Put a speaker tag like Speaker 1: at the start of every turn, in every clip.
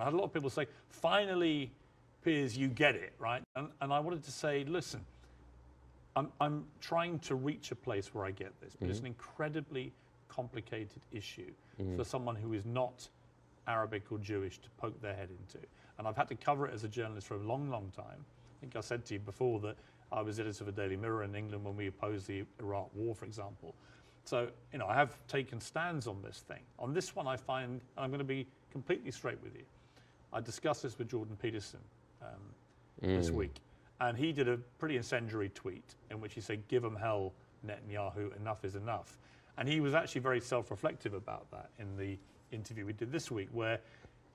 Speaker 1: I had a lot of people say, finally, Piers, you get it, right? And I wanted to say, listen, I'm trying to reach a place where I get this, but it's an incredibly complicated issue for someone who is not Arabic or Jewish to poke their head into. And I've had to cover it as a journalist for a long, long time. I think I said to you before that I was editor of the Daily Mirror in England when we opposed the Iraq War, for example. So, I have taken stands on this thing. On this one, I find, and I'm going to be completely straight with you, I discussed this with Jordan Peterson this week, and he did a pretty incendiary tweet in which he said, give them hell, Netanyahu, enough is enough. And he was actually very self-reflective about that in the interview we did this week, where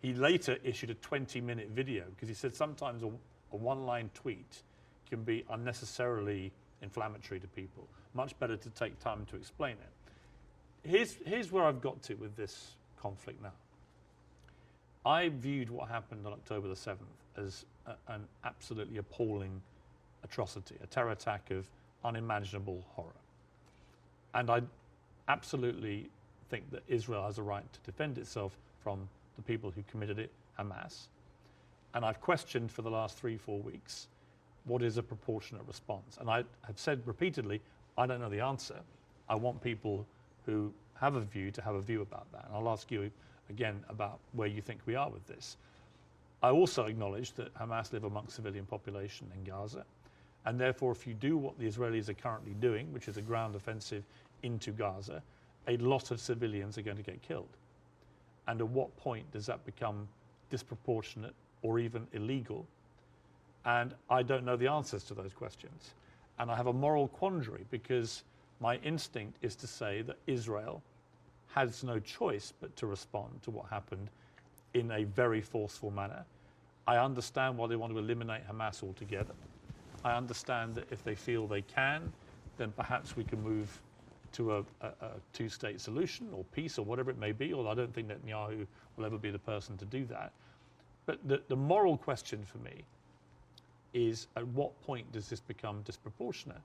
Speaker 1: he later issued a 20-minute video, because he said sometimes a one-line tweet can be unnecessarily inflammatory to people. Much better to take time to explain it. Here's where I've got to with this conflict now. I viewed what happened on October the 7th as an absolutely appalling atrocity, a terror attack of unimaginable horror. And I absolutely think that Israel has a right to defend itself from the people who committed it, Hamas. And I've questioned for the last 3-4 weeks, what is a proportionate response? And I have said repeatedly, I don't know the answer. I want people who have a view to have a view about that. And I'll ask you again about where you think we are with this. I also acknowledge that Hamas live amongst civilian population in Gaza. And therefore, if you do what the Israelis are currently doing, which is a ground offensive into Gaza, a lot of civilians are going to get killed. And at what point does that become disproportionate or even illegal? And I don't know the answers to those questions. And I have a moral quandary, because my instinct is to say that Israel has no choice but to respond to what happened in a very forceful manner. I understand why they want to eliminate Hamas altogether. I understand that if they feel they can, then perhaps we can move to a two-state solution or peace or whatever it may be, although I don't think Netanyahu will ever be the person to do that. But the moral question for me is, at what point does this become disproportionate?